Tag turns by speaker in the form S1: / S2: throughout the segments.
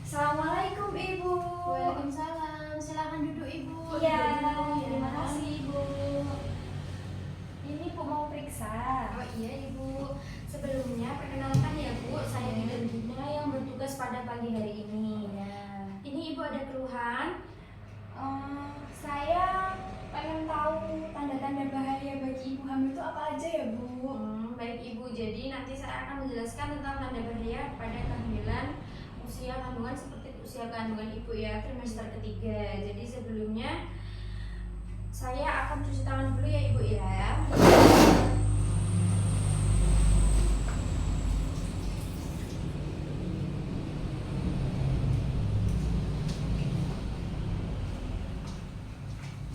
S1: Assalamualaikum Ibu.
S2: Waalaikumsalam. Silakan duduk Ibu.
S1: Iya,
S2: Duduk dulu ya.
S1: terima kasih Ibu.
S2: Ini Bu mau periksa.
S1: Oh iya Ibu. Sebelumnya perkenalkan ya Bu, saya Dina yang bertugas pada pagi hari ini.
S2: Ya.
S1: Ini Ibu ada keluhan?
S2: Saya pengen tahu tanda-tanda bahaya bagi ibu hamil itu apa aja ya Bu?
S1: Baik Ibu, jadi nanti saya akan menjelaskan tentang tanda bahaya pada kehamilan usia kandungan seperti usia kandungan Ibu ya, trimester ketiga. Jadi sebelumnya saya akan cuci tangan dulu ya Ibu ya.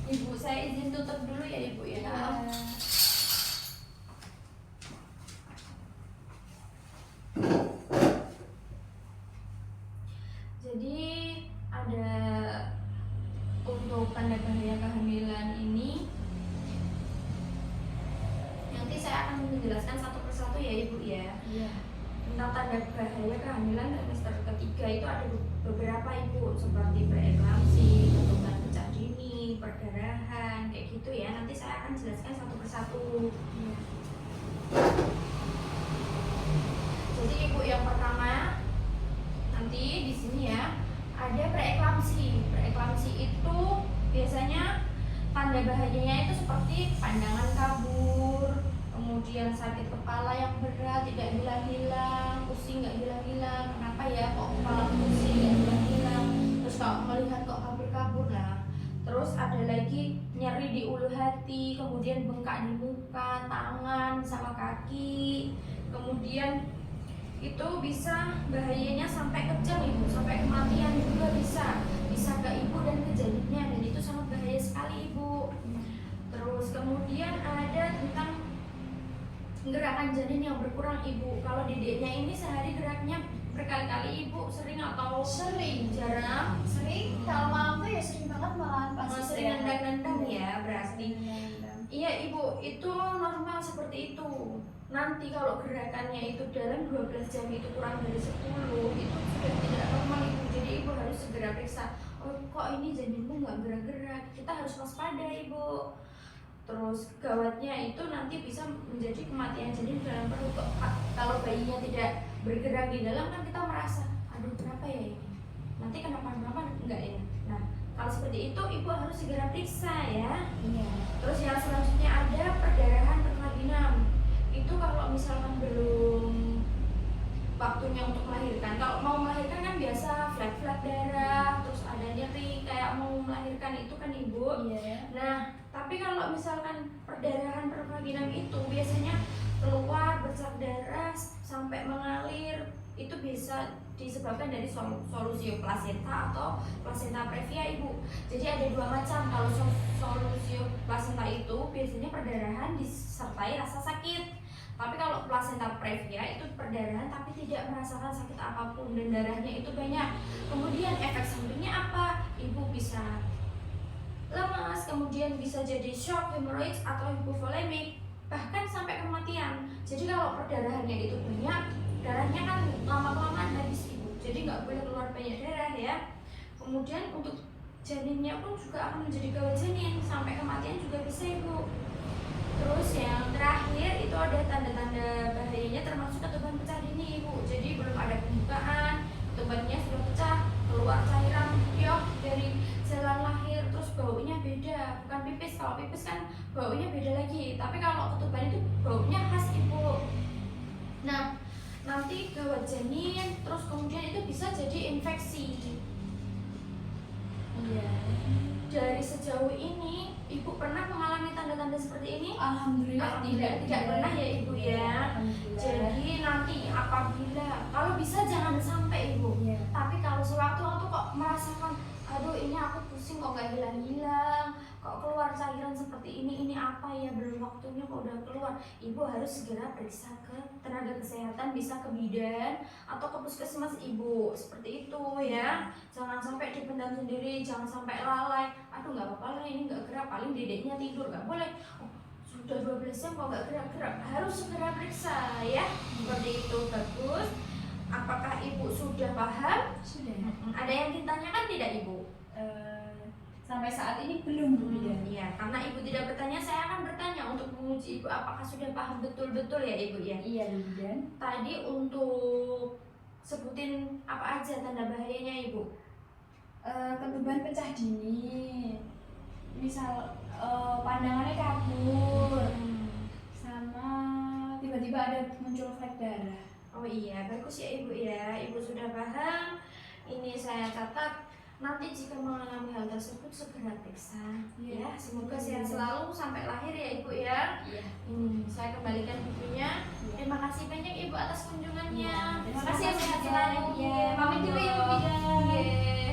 S1: Ibu, saya izin tutup dulu ya Ibu ya. Jadi ada untuk tanda bahaya kehamilan ini nanti saya akan menjelaskan satu persatu ya Ibu ya.
S2: Iya.
S1: Tentang tanda bahaya kehamilan trimester ketiga itu ada beberapa Ibu, seperti preeklamsi, kandungan pecah dini, perdarahan, kayak gitu ya. Nanti saya akan jelaskan satu persatu.
S2: Iya.
S1: Jadi Ibu yang pertama nanti di sini ya ada preeklamsi. Preeklamsi itu biasanya tanda bahayanya itu seperti pandangan kabur, kemudian sakit kepala yang berat tidak hilang-hilang, pusing nggak hilang-hilang. Kenapa ya kok kepala pusing nggak hilang-hilang? Terus kalau melihat kok kabur-kabur. Nah, terus ada lagi nyeri di ulu hati, kemudian bengkak di muka, tangan, sama kaki. Kemudian itu bisa bahayanya sampai kejang Ibu, sampai kematian juga bisa ke Ibu dan ke janinnya, dan itu sangat bahaya sekali Ibu. Terus kemudian ada tentang gerakan janin yang berkurang Ibu. Kalau dedeknya ini sehari geraknya berkali-kali Ibu, sering atau jarang?
S2: Sering. Kalau malam tuh ya sering banget malahan pas
S1: Sering nendang-nendang ya berarti.
S2: Nendang-nendang.
S1: Iya Ibu, itu normal seperti itu. Nanti kalau gerakannya itu dalam 12 jam itu kurang dari 10, itu sudah tidak normal Ibu. Jadi Ibu harus segera periksa. Oh kok ini janinmu nggak gerak-gerak? Kita harus waspada Ibu. Terus gawatnya itu nanti bisa menjadi kematian janin dalam perut. Kalau bayinya tidak bergerak di dalam kan kita merasa, aduh kenapa ya ini? Nanti kenapa-kenapa enggak ya? Nah, kalau seperti itu Ibu harus segera periksa ya.
S2: Iya.
S1: Terus yang selanjutnya ada perdarahan perkawinan. Itu kalau misalkan belum waktunya untuk melahirkan. Kalau mau melahirkan kan biasa flat darah, terus ada nyeri kayak mau melahirkan itu kan Ibu.
S2: Iya.
S1: Nah, tapi kalau misalkan perdarahan perkawinan itu biasanya keluar bercak darah sampai mengalir, itu bisa disebabkan dari solusio plasenta atau plasenta previa Ibu. Jadi ada dua macam. Kalau solusio plasenta itu biasanya perdarahan disertai rasa sakit. Tapi kalau plasenta previa itu perdarahan tapi tidak merasakan sakit apapun dan darahnya itu banyak. Kemudian efek sampingnya apa? Ibu bisa lemas, kemudian bisa jadi shock, hemorrhoids atau hipovolemik, bahkan sampai kematian. Jadi kalau perdarahannya itu banyak, darahnya kan lama-kelamaan habis Ibu. Jadi nggak boleh keluar banyak darah ya. Kemudian untuk janinnya pun juga akan menjadi gawat janin, sampai kematian juga bisa Ibu. Terus yang terakhir itu ada tanda-tanda bahayanya termasuk ketuban pecah dini Ibu. Jadi belum ada pembukaan, ketubannya sudah pecah, keluar cairan piyok dari jalan lahir, terus baunya beda, bukan pipis. Kalau pipis kan baunya beda lagi, tapi kalau ketuban itu baunya khas Ibu. Nah, nanti gawat janin, terus kemudian itu bisa jadi infeksi.
S2: Iya.
S1: Dari sejauh ini Ibu pernah mengalami tanda-tanda seperti ini?
S2: Alhamdulillah
S1: tidak pernah ya Ibu ya. Jadi nanti apabila, kalau bisa jangan sampai Ibu.
S2: Iya.
S1: Tapi kalau sewaktu-waktu kok merasakan, aduh ini aku pusing kok nggak hilang-hilang, kok keluar cairan seperti ini apa ya, belum waktunya kok udah keluar, Ibu harus segera periksa ke tenaga kesehatan, bisa ke bidan atau ke puskesmas Ibu, seperti itu ya. Jangan sampai dipendam sendiri, jangan sampai lalai, aduh nggak apa-apa lah ini nggak gerak, paling dedeknya tidur, nggak boleh. Oh, sudah 12 jam kok nggak gerak-gerak, harus segera periksa ya. Seperti itu, bagus. Apakah ibu sudah paham?
S2: Sudah.
S1: Ada yang ditanyakan tidak ibu?
S2: Sampai saat ini belum Bu Bidan.
S1: Iya, karena ibu tidak bertanya, saya akan bertanya untuk menguji ibu apakah sudah paham betul-betul ya ibu ya.
S2: Iya Bu Bidan.
S1: Tadi untuk sebutin apa aja tanda bahayanya ibu?
S2: Ketuban pecah dini, misal pandangannya kabur, sama tiba-tiba ada muncul flek darah.
S1: Oh iya, bagus ya ibu ya. Ibu sudah paham. Ini saya catat. Nanti jika mengalami hal tersebut segera periksa.
S2: Iya.
S1: Ya, semoga sehat selalu sampai lahir ya ibu ya.
S2: Iya.
S1: Ini saya kembalikan bukunya. Terima kasih banyak ibu atas kunjungannya.
S2: Iya.
S1: Terima kasih ya, sehat selalu.
S2: Iya.
S1: Pamit dulu ya bu Bidan.
S2: Iya.
S1: Iya.